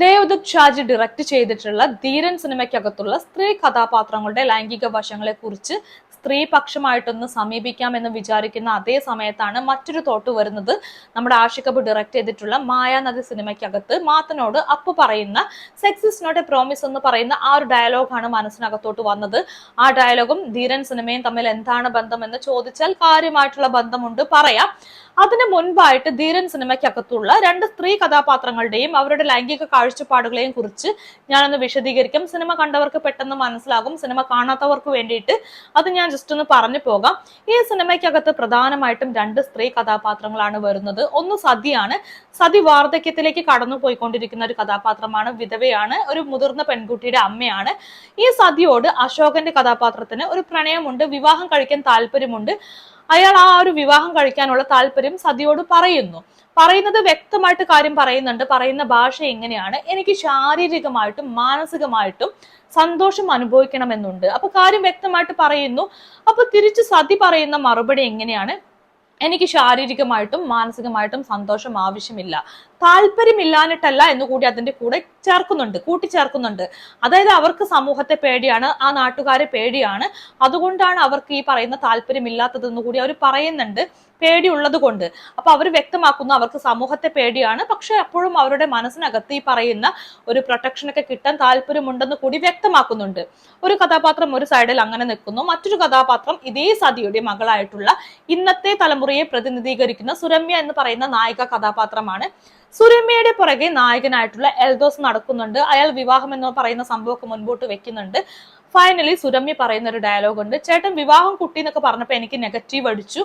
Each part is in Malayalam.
ദേവദത്ത് ഷാജി ഡയറക്ട് ചെയ്തിട്ടുള്ള ധീരൻ സിനിമയ്ക്കകത്തുള്ള സ്ത്രീ കഥാപാത്രങ്ങളുടെ ലൈംഗിക വശങ്ങളെ കുറിച്ച് സ്ത്രീപക്ഷമായിട്ടൊന്ന് സമീപിക്കാമെന്ന് വിചാരിക്കുന്ന അതേ സമയത്താണ് മറ്റൊരു തോട്ട് വരുന്നത്. നമ്മുടെ ആഷിഖ് കപൂർ ഡയറക്ട് ചെയ്തിട്ടുള്ള മായാനദി സിനിമയ്ക്കകത്ത് മാത്തനോട് അപ്പു പറയുന്ന sex is not a promise എന്ന് പറയുന്ന ആ ഒരു ഡയലോഗാണ് മനസ്സിനകത്തോട്ട് വന്നത്. ആ ഡയലോഗും ധീരൻ സിനിമയും തമ്മിൽ എന്താണ് ബന്ധം എന്ന് ചോദിച്ചാൽ കാര്യമായിട്ടുള്ള ബന്ധമുണ്ട് പറയാം. അതിനു മുൻപായിട്ട് ധീരൻ സിനിമയ്ക്കകത്തുള്ള രണ്ട് സ്ത്രീ കഥാപാത്രങ്ങളുടെയും അവരുടെ ലൈംഗിക കാഴ്ചപ്പാടുകളെയും കുറിച്ച് ഞാനൊന്ന് വിശദീകരിക്കും. സിനിമ കണ്ടവർക്ക് പെട്ടെന്ന് മനസ്സിലാകും, സിനിമ കാണാത്തവർക്ക് വേണ്ടിയിട്ട് അത് ഞാൻ ജസ്റ്റ് ഒന്ന് പറഞ്ഞു പോകാം. ഈ സിനിമയ്ക്കകത്ത് പ്രധാനമായിട്ടും രണ്ട് സ്ത്രീ കഥാപാത്രങ്ങളാണ് വരുന്നത്. ഒന്ന് സതിയാണ്. സതി വാർദ്ധക്യത്തിലേക്ക് കടന്നു പോയിക്കൊണ്ടിരിക്കുന്ന ഒരു കഥാപാത്രമാണ്, വിധവയാണ്, ഒരു മുതിർന്ന പെൺകുട്ടിയുടെ അമ്മയാണ്. ഈ സതിയോട് അശോകന്റെ കഥാപാത്രത്തിന് ഒരു പ്രണയമുണ്ട്, വിവാഹം കഴിക്കാൻ താല്പര്യമുണ്ട്. അയാൾ ആ ഒരു വിവാഹം കഴിക്കാനുള്ള താല്പര്യം സതിയോട് പറയുന്നത് വ്യക്തമായിട്ട് കാര്യം പറയുന്നുണ്ട്. പറയുന്ന ഭാഷ എങ്ങനെയാണ്, എനിക്ക് ശാരീരികമായിട്ടും മാനസികമായിട്ടും സന്തോഷം അനുഭവിക്കണമെന്നുണ്ട്. അപ്പൊ കാര്യം വ്യക്തമായിട്ട് പറയുന്നു. അപ്പൊ തിരിച്ച് സതി പറയുന്ന മറുപടി എങ്ങനെയാണ്, എനിക്ക് ശാരീരികമായിട്ടും മാനസികമായിട്ടും സന്തോഷം ആവശ്യമില്ല, താല്പര്യമില്ലാഞ്ഞിട്ടല്ല എന്ന് കൂടി അതിന്റെ കൂടെ കൂട്ടിച്ചേർക്കുന്നുണ്ട്. അതായത് അവർക്ക് സമൂഹത്തെ പേടിയാണ്, ആ നാട്ടുകാരെ പേടിയാണ്, അതുകൊണ്ടാണ് അവർക്ക് ഈ പറയുന്ന താല്പര്യമില്ലാത്തതെന്ന് കൂടി അവർ പറയുന്നുണ്ട്, പേടിയുള്ളത് കൊണ്ട്. അപ്പൊ അവർ വ്യക്തമാക്കുന്നു അവർക്ക് സമൂഹത്തെ പേടിയാണ്, പക്ഷെ അപ്പോഴും അവരുടെ മനസ്സിനകത്ത് ഈ പറയുന്ന ഒരു പ്രൊട്ടക്ഷനൊക്കെ കിട്ടാൻ താല്പര്യമുണ്ടെന്ന് കൂടി വ്യക്തമാക്കുന്നുണ്ട്. ഒരു കഥാപാത്രം ഒരു സൈഡിൽ അങ്ങനെ നിൽക്കുന്നു, മറ്റൊരു കഥാപാത്രം ഇതേ സതിയുടെ മകളായിട്ടുള്ള ഇന്നത്തെ തലമുറയെ പ്രതിനിധീകരിക്കുന്ന സുരമ്യ എന്ന് പറയുന്ന നായിക കഥാപാത്രമാണ്. സുരമ്യയുടെ പുറകെ നായകനായിട്ടുള്ള എൽദോസ് നടക്കുന്നുണ്ട്. അയാൾ വിവാഹം എന്ന് പറയുന്ന സംഭവമൊക്കെ മുൻപോട്ട് വെക്കുന്നുണ്ട്. ഫൈനലി സുരമ്യ പറയുന്ന ഒരു ഡയലോഗ് ഉണ്ട്, ചേട്ടൻ വിവാഹം കുട്ടി എന്നൊക്കെ പറഞ്ഞപ്പോ എനിക്ക് നെഗറ്റീവ് അടിച്ചു,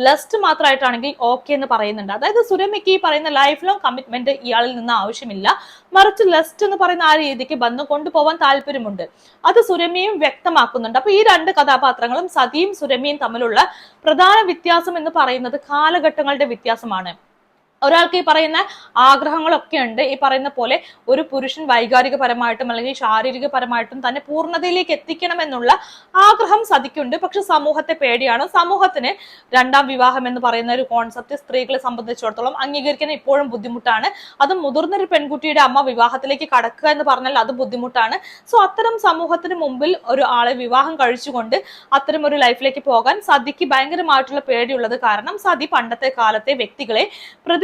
ലസ്റ്റ് മാത്രമായിട്ടാണെങ്കിൽ ഓക്കെ എന്ന് പറയുന്നുണ്ട്. അതായത് സുരമ്യക്ക് ഈ പറയുന്ന ലൈഫ് ലോങ് കമ്മിറ്റ്മെന്റ് ഇയാളിൽ നിന്ന് ആവശ്യമില്ല, മറിച്ച് ലസ്റ്റ് എന്ന് പറയുന്ന ആ രീതിക്ക് ബന്ധം കൊണ്ടുപോകാൻ താല്പര്യമുണ്ട്. അത് സുരമ്യയും വ്യക്തമാക്കുന്നുണ്ട്. അപ്പൊ ഈ രണ്ട് കഥാപാത്രങ്ങളും സതിയും സുരമ്യയും തമ്മിലുള്ള പ്രധാന വ്യത്യാസം എന്ന് പറയുന്നത് കാലഘട്ടങ്ങളുടെ വ്യത്യാസമാണ്. ഒരാൾക്ക് ഈ പറയുന്ന ആഗ്രഹങ്ങളൊക്കെ ഉണ്ട്, ഈ പറയുന്ന പോലെ ഒരു പുരുഷൻ വൈകാരികപരമായിട്ടും അല്ലെങ്കിൽ ശാരീരികപരമായിട്ടും തന്നെ പൂർണ്ണതയിലേക്ക് എത്തിക്കണമെന്നുള്ള ആഗ്രഹം സതിക്കുണ്ട്. പക്ഷെ സമൂഹത്തെ പേടിയാണ്. സമൂഹത്തിന് രണ്ടാം വിവാഹം എന്ന് പറയുന്ന ഒരു കോൺസെപ്റ്റ് സ്ത്രീകളെ സംബന്ധിച്ചിടത്തോളം അംഗീകരിക്കാൻ ഇപ്പോഴും ബുദ്ധിമുട്ടാണ്. അത് മുതിർന്നൊരു പെൺകുട്ടിയുടെ അമ്മ വിവാഹത്തിലേക്ക് കടക്കുക എന്ന് പറഞ്ഞാൽ അത് ബുദ്ധിമുട്ടാണ്. സോ അത്തരം സമൂഹത്തിന് മുമ്പിൽ ഒരു ആളെ വിവാഹം കഴിച്ചുകൊണ്ട് അത്തരം ഒരു ലൈഫിലേക്ക് പോകാൻ സതിക്ക് ഭയങ്കരമായിട്ടുള്ള പേടിയുള്ളത് കാരണം സതി പണ്ടത്തെ കാലത്തെ വ്യക്തികളെ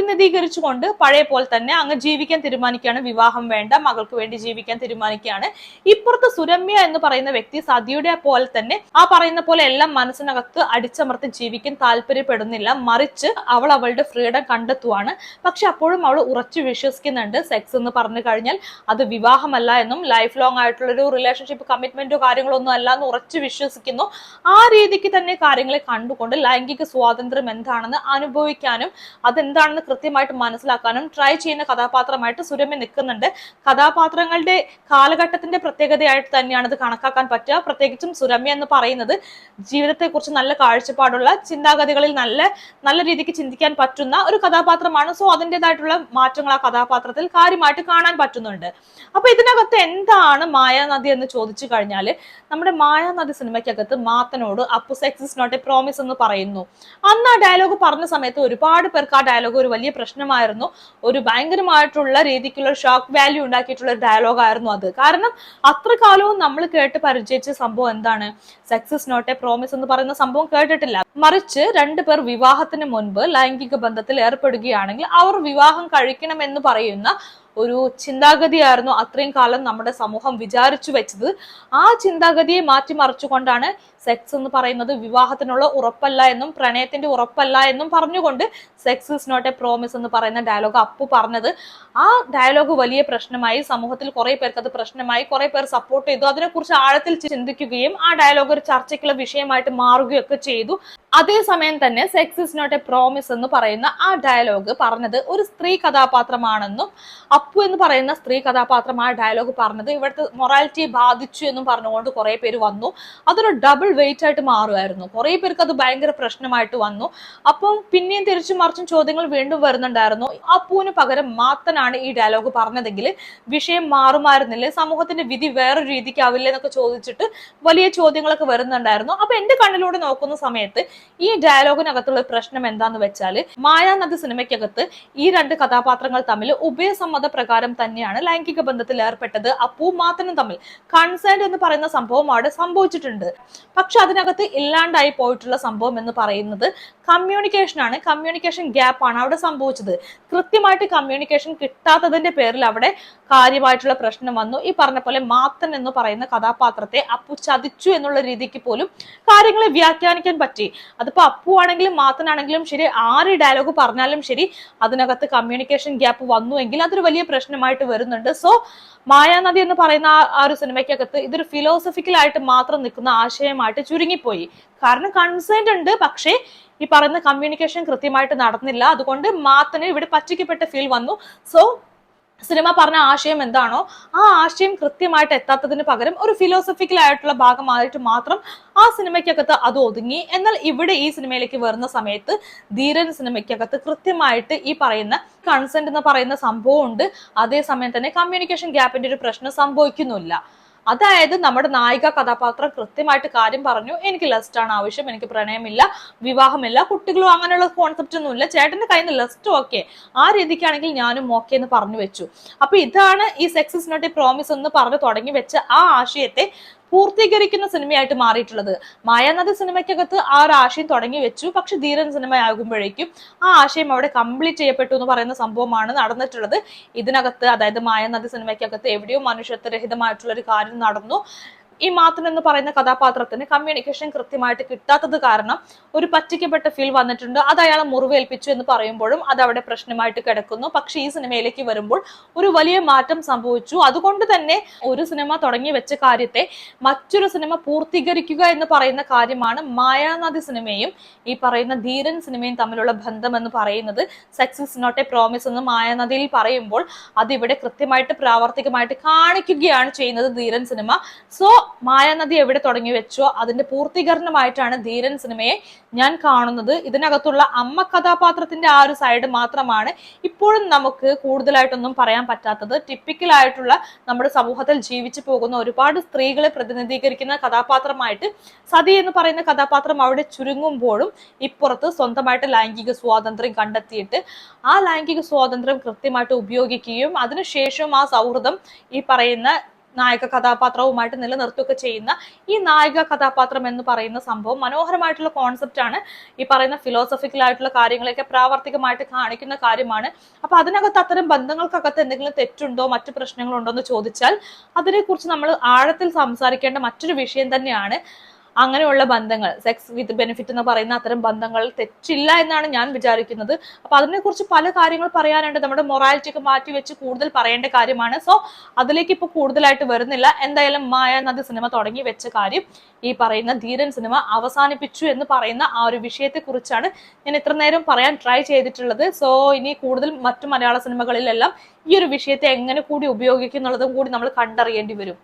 പ്രതിനിധീകരിച്ചുകൊണ്ട് പഴയ പോലെ തന്നെ അങ്ങ് ജീവിക്കാൻ തീരുമാനിക്കുകയാണ്. വിവാഹം വേണ്ട, മകൾക്ക് വേണ്ടി ജീവിക്കാൻ തീരുമാനിക്കുകയാണ്. ഇപ്പുറത്ത് സുരമ്യ എന്ന് പറയുന്ന വ്യക്തി സതിയുടെ പോലെ തന്നെ ആ പറയുന്ന പോലെ എല്ലാം മനസ്സിനകത്ത് അടിച്ചമർത്തി ജീവിക്കാൻ താല്പര്യപ്പെടുന്നില്ല, മറിച്ച് അവൾ അവളുടെ ഫ്രീഡം കണ്ടെത്തുവാണ്. പക്ഷെ അപ്പോഴും അവൾ ഉറച്ചു വിശ്വസിക്കുന്നുണ്ട് സെക്സ് എന്ന് പറഞ്ഞു കഴിഞ്ഞാൽ അത് വിവാഹമല്ല എന്നും ലൈഫ് ലോങ് ആയിട്ടുള്ള ഒരു റിലേഷൻഷിപ്പ് കമ്മിറ്റ്മെന്റോ കാര്യങ്ങളോ ഒന്നും അല്ല എന്ന് ഉറച്ചു വിശ്വസിക്കുന്നു. ആ രീതിക്ക് തന്നെ കാര്യങ്ങളെ കണ്ടുകൊണ്ട് ലൈംഗിക സ്വാതന്ത്ര്യം എന്താണെന്ന് അനുഭവിക്കാനും അതെന്താണെന്ന് കൃത്യമായിട്ട് മനസ്സിലാക്കാനും ട്രൈ ചെയ്യുന്ന കഥാപാത്രമായിട്ട് സുരമ്യ നിൽക്കുന്നുണ്ട്. കഥാപാത്രങ്ങളുടെ കാലഘട്ടത്തിന്റെ പ്രത്യേകതയായിട്ട് തന്നെയാണ് ഇത് കണക്കാക്കാൻ പറ്റുക. പ്രത്യേകിച്ചും സുരമ്യ എന്ന് പറയുന്നത് ജീവിതത്തെക്കുറിച്ച് നല്ല കാഴ്ചപ്പാടുള്ള, ചിന്താഗതികളിൽ നല്ല രീതിക്ക് ചിന്തിക്കാൻ പറ്റുന്ന ഒരു കഥാപാത്രമാണ്. സോ അതിൻ്റെതായിട്ടുള്ള മാറ്റങ്ങൾ ആ കഥാപാത്രത്തിൽ കാര്യമായിട്ട് കാണാൻ പറ്റുന്നുണ്ട്. അപ്പൊ ഇതിനകത്ത് എന്താണ് മായാനദി എന്ന് ചോദിച്ചു കഴിഞ്ഞാൽ, നമ്മുടെ മായാനദി സിനിമയ്ക്കകത്ത് മാത്തനോട് Appu sex is not a promise എന്ന് പറയുന്നു. അന്ന് ആ ഡയലോഗ് പറഞ്ഞ സമയത്ത് ഒരുപാട് പേർക്ക് ആ ഡയലോഗ് ഒരു വലിയ പ്രശ്നമായിരുന്നു. ഒരു ഭയങ്കരമായിട്ടുള്ള രീതിക്കുള്ള ഷോക്ക് വാല്യൂ ഉണ്ടാക്കിയിട്ടുള്ള ഒരു ഡയലോഗ് ആയിരുന്നു അത്. കാരണം അത്ര കാലവും നമ്മൾ കേട്ട് പരിചയിച്ച സംഭവം എന്താണ്, sex is not a promise എന്ന് പറയുന്ന സംഭവം കേട്ടിട്ടില്ല. മറിച്ച് രണ്ടുപേർ വിവാഹത്തിന് മുൻപ് ലൈംഗിക ബന്ധത്തിൽ ഏർപ്പെടുകയാണെങ്കിൽ അവർ വിവാഹം കഴിക്കണമെന്ന് പറയുന്ന ഒരു ചിന്താഗതിയായിരുന്നു അത്രയും കാലം നമ്മുടെ സമൂഹം വിചാരിച്ചു വെച്ചത്. ആ ചിന്താഗതിയെ മാറ്റിമറിച്ചുകൊണ്ടാണ് സെക്സ് എന്ന് പറയുന്നത് വിവാഹത്തിനുള്ള ഉറപ്പല്ല എന്നും പ്രണയത്തിന്റെ ഉറപ്പല്ല എന്നും പറഞ്ഞുകൊണ്ട് sex is not a promise എന്ന് പറയുന്ന ഡയലോഗ് അപ്പു പറഞ്ഞത്. ആ ഡയലോഗ് വലിയ പ്രശ്നമായി, സമൂഹത്തിൽ കുറെ പേർക്ക് അത് പ്രശ്നമായി, കുറെ പേർ സപ്പോർട്ട് ചെയ്തു, അതിനെക്കുറിച്ച് ആഴത്തിൽ ചിന്തിക്കുകയും ആ ഡയലോഗ് ഒരു ചർച്ചയ്ക്കുള്ള വിഷയമായിട്ട് മാറുകയൊക്കെ ചെയ്തു. അതേസമയം തന്നെ sex is not a promise എന്ന് പറയുന്ന ആ ഡയലോഗ് പറഞ്ഞത് ഒരു സ്ത്രീ കഥാപാത്രമാണെന്നും അപ്പു എന്ന് പറയുന്ന സ്ത്രീ കഥാപാത്രം ആ ഡയലോഗ് പറഞ്ഞത് ഇവിടുത്തെ മൊറാലിറ്റിയെ ബാധിച്ചു എന്നും പറഞ്ഞുകൊണ്ട് കുറെ പേര് വന്നു. അതൊരു ഡബിൾ വെയിറ്റ് ആയിട്ട് മാറുമായിരുന്നു. കുറെ പേർക്ക് അത് ഭയങ്കര പ്രശ്നമായിട്ട് വന്നു. അപ്പം പിന്നെയും തിരിച്ചു മറിച്ചും ചോദ്യങ്ങൾ വീണ്ടും വരുന്നുണ്ടായിരുന്നു. അപ്പുവിന് പകരം മാത്തനാണ് ഈ ഡയലോഗ് പറഞ്ഞതെങ്കിൽ വിഷയം മാറുമായിരുന്നില്ലേ, സമൂഹത്തിന്റെ വിധി വേറൊരു രീതിക്ക് ആവില്ലേ എന്നൊക്കെ ചോദിച്ചിട്ട് വലിയ ചോദ്യങ്ങളൊക്കെ വരുന്നുണ്ടായിരുന്നു. അപ്പൊ എന്റെ കണ്ണിലൂടെ നോക്കുന്ന സമയത്ത് ഈ ഡയലോഗിനകത്തുള്ള പ്രശ്നം എന്താന്ന് വെച്ചാൽ മായാനദി സിനിമയ്ക്കകത്ത് ഈ രണ്ട് കഥാപാത്രങ്ങൾ തമ്മിൽ ഉഭയസമ്മത പ്രകാരം തന്നെയാണ് ലൈംഗിക ബന്ധത്തിൽ ഏർപ്പെട്ടത്. അപ്പു മാത്തനും തമ്മിൽ കൺസേൺഡ് എന്ന് പറയുന്ന സംഭവം അവിടെ സംഭവിച്ചിട്ടുണ്ട്. പക്ഷെ അതിനകത്ത് ഇല്ലാണ്ടായി പോയിട്ടുള്ള സംഭവം എന്ന് പറയുന്നത് കമ്മ്യൂണിക്കേഷൻ ആണ്. കമ്മ്യൂണിക്കേഷൻ ഗ്യാപ്പ് ആണ് അവിടെ സംഭവിച്ചത്. കൃത്യമായിട്ട് കമ്മ്യൂണിക്കേഷൻ കിട്ടാത്തതിന്റെ പേരിൽ അവിടെ കാര്യമായിട്ടുള്ള പ്രശ്നം വന്നു. ഈ പറഞ്ഞ പോലെ മാത്തൻ എന്ന് പറയുന്ന കഥാപാത്രത്തെ അപ്പു ചതിച്ചു എന്നുള്ള രീതിക്ക് പോലും കാര്യങ്ങളെ വ്യാഖ്യാനിക്കാൻ പറ്റി. അതിപ്പോ അപ്പു ആണെങ്കിലും മാത്തനാണെങ്കിലും ശരി, ആര് ഡയലോഗ് പറഞ്ഞാലും ശരി, അതിനകത്ത് കമ്മ്യൂണിക്കേഷൻ ഗ്യാപ്പ് വന്നുവെങ്കിൽ അതൊരു വലിയ പ്രശ്നമായിട്ട് വരുന്നുണ്ട്. സോ മായാനദി എന്ന് പറയുന്ന ആ ഒരു സിനിമയ്ക്കകത്ത് ഇതൊരു ഫിലോസഫിക്കൽ ആയിട്ട് മാത്രം നിൽക്കുന്ന ആശയമായിട്ട് ചുരുങ്ങിപ്പോയി. കാരണം കൺസേൺഡ് ഉണ്ട്, പക്ഷേ ഈ പറയുന്ന കമ്മ്യൂണിക്കേഷൻ കൃത്യമായിട്ട് നടന്നില്ല. അതുകൊണ്ട് മാത്തന് ഇവിടെ പറ്റിക്കപ്പെട്ട ഫീൽ വന്നു. സോ സിനിമ പറഞ്ഞ ആശയം എന്താണോ ആ ആശയം കൃത്യമായിട്ട് എത്താത്തതിന് പകരം ഒരു ഫിലോസഫിക്കൽ ആയിട്ടുള്ള ഭാഗമായിട്ട് മാത്രം ആ സിനിമയ്ക്കകത്ത് അത് ഒതുങ്ങി. എന്നാൽ ഇവിടെ ഈ സിനിമയിലേക്ക് വരുന്ന സമയത്ത് ധീരൻ സിനിമയ്ക്കകത്ത് കൃത്യമായിട്ട് ഈ പറയുന്ന കൺസെന്റ് എന്ന് പറയുന്ന സംഭവം ഉണ്ട്. അതേസമയം തന്നെ കമ്മ്യൂണിക്കേഷൻ ഗ്യാപ്പിന്റെ ഒരു പ്രശ്നം സംഭവിക്കുന്നില്ല. അതായത് നമ്മുടെ നായിക കഥാപാത്രം കൃത്യമായിട്ട് കാര്യം പറഞ്ഞു, എനിക്ക് ലസ്റ്റ് ആണ് ആവശ്യം, എനിക്ക് പ്രണയമില്ല, വിവാഹമില്ല, കുട്ടികളോ അങ്ങനെയുള്ള കോൺസെപ്റ്റ് ഒന്നും ഇല്ല, ചേട്ടന്റെ കയ്യിൽ നിന്ന് ലസ്റ്റ് ഓക്കെ, ആ രീതിക്കാണെങ്കിൽ ഞാനും ഓക്കെ എന്ന് പറഞ്ഞു വെച്ചു. അപ്പൊ ഇതാണ് ഈ sex is not a promise എന്ന് പറഞ്ഞു തുടങ്ങി വെച്ച ആ ആശയത്തെ പൂർത്തീകരിക്കുന്ന സിനിമയായിട്ട് മാറിയിട്ടുള്ളത്. മായാനദി സിനിമയ്ക്കകത്ത് ആ ഒരു ആശയം തുടങ്ങി വെച്ചു, പക്ഷെ ധീരൻ സിനിമ ആകുമ്പോഴേക്കും ആ ആശയം അവിടെ കംപ്ലീറ്റ് ചെയ്യപ്പെട്ടു എന്ന് പറയുന്ന സംഭവമാണ് നടന്നിട്ടുള്ളത്. ഇതിനകത്ത് അതായത് മായാനദി സിനിമയ്ക്കകത്ത് എവിടെയോ മനുഷ്യത്വരഹിതമായിട്ടുള്ള ഒരു കാര്യം നടന്നു. ഈ മാത്തൻ എന്ന് പറയുന്ന കഥാപാത്രത്തിന് കമ്മ്യൂണിക്കേഷൻ കൃത്യമായിട്ട് കിട്ടാത്തത് കാരണം ഒരു പറ്റിക്കപ്പെട്ട ഫീൽ വന്നിട്ടുണ്ട്. അത് അയാളെ മുറിവേൽപ്പിച്ചു എന്ന് പറയുമ്പോഴും അത് അവിടെ പ്രശ്നമായിട്ട് കിടക്കുന്നു. പക്ഷെ ഈ സിനിമയിലേക്ക് വരുമ്പോൾ ഒരു വലിയ മാറ്റം സംഭവിച്ചു. അതുകൊണ്ട് തന്നെ ഒരു സിനിമ തുടങ്ങി വെച്ച കാര്യത്തെ മറ്റൊരു സിനിമ പൂർത്തീകരിക്കുക എന്ന് പറയുന്ന കാര്യമാണ് മായാനദി സിനിമയും ഈ പറയുന്ന ധീരൻ സിനിമയും തമ്മിലുള്ള ബന്ധം എന്ന് പറയുന്നത്. Sex is not a promise എന്ന് മായാനദിയിൽ പറയുമ്പോൾ അതിവിടെ കൃത്യമായിട്ട് പ്രാവർത്തികമായിട്ട് കാണിക്കുകയാണ് ചെയ്യുന്നത് ധീരൻ സിനിമ. സോ മായാനദി എവിടെ തുടങ്ങി വെച്ചോ അതിന്റെ പൂർത്തീകരണമായിട്ടാണ് ധീരൻ സിനിമയെ ഞാൻ കാണുന്നത്. ഇതിനകത്തുള്ള അമ്മ കഥാപാത്രത്തിന്റെ ആ ഒരു സൈഡ് മാത്രമാണ് ഇപ്പോഴും നമുക്ക് കൂടുതലായിട്ടൊന്നും പറയാൻ പറ്റാത്തത്. ടിപ്പിക്കൽ ആയിട്ടുള്ള നമ്മുടെ സമൂഹത്തിൽ ജീവിച്ചു പോകുന്ന ഒരുപാട് സ്ത്രീകളെ പ്രതിനിധീകരിക്കുന്ന കഥാപാത്രമായിട്ട് സതി എന്ന് പറയുന്ന കഥാപാത്രം അവിടെ ചുരുങ്ങുമ്പോഴും ഇപ്പുറത്ത് സ്വന്തമായിട്ട് ലൈംഗിക സ്വാതന്ത്ര്യം കണ്ടെത്തിയിട്ട് ആ ലൈംഗിക സ്വാതന്ത്ര്യം കൃത്യമായിട്ട് ഉപയോഗിക്കുകയും അതിനുശേഷം ആ സൗഹൃദം ഈ പറയുന്ന നായക കഥാപാത്രവുമായിട്ട് നിലനിർത്തുകയൊക്കെ ചെയ്യുന്ന ഈ നായിക കഥാപാത്രം എന്ന് പറയുന്ന സംഭവം മനോഹരമായിട്ടുള്ള കോൺസെപ്റ്റ് ആണ്. ഈ പറയുന്ന ഫിലോസഫിക്കൽ ആയിട്ടുള്ള കാര്യങ്ങളെയൊക്കെ പ്രാവർത്തികമായിട്ട് കാണിക്കുന്ന കാര്യമാണ്. അപ്പൊ അതിനകത്ത് അത്തരം ബന്ധങ്ങൾക്കകത്ത് എന്തെങ്കിലും തെറ്റുണ്ടോ മറ്റു പ്രശ്നങ്ങളുണ്ടോ എന്ന് ചോദിച്ചാൽ അതിനെക്കുറിച്ച് നമ്മൾ ആഴത്തിൽ സംസാരിക്കേണ്ട മറ്റൊരു വിഷയം തന്നെയാണ്. അങ്ങനെയുള്ള ബന്ധങ്ങൾ സെക്സ് വിത്ത് ബെനിഫിറ്റ് എന്ന് പറയുന്ന അത്തരം ബന്ധങ്ങൾ തെറ്റില്ല എന്നാണ് ഞാൻ വിചാരിക്കുന്നത്. അപ്പൊ അതിനെക്കുറിച്ച് പല കാര്യങ്ങൾ പറയാനുണ്ട്. നമ്മുടെ മൊറാലിറ്റി ഒക്കെ മാറ്റി വെച്ച് കൂടുതൽ പറയേണ്ട കാര്യമാണ്. സോ അതിലേക്ക് ഇപ്പൊ കൂടുതലായിട്ട് വരുന്നില്ല. എന്തായാലും മായാനദി സിനിമ തുടങ്ങി വെച്ച കാര്യം ഈ പറയുന്ന ധീരൻ സിനിമ അവസാനിപ്പിച്ചു എന്ന് പറയുന്ന ആ ഒരു വിഷയത്തെ കുറിച്ചാണ് ഞാൻ ഇത്ര നേരം പറയാൻ ട്രൈ ചെയ്തിട്ടുള്ളത്. സോ ഇനി കൂടുതൽ മറ്റു മലയാള സിനിമകളിലെല്ലാം ഈ ഒരു വിഷയത്തെ എങ്ങനെ കൂടി ഉപയോഗിക്കുന്നുള്ളതും കൂടി നമ്മൾ കണ്ടറിയേണ്ടി വരും.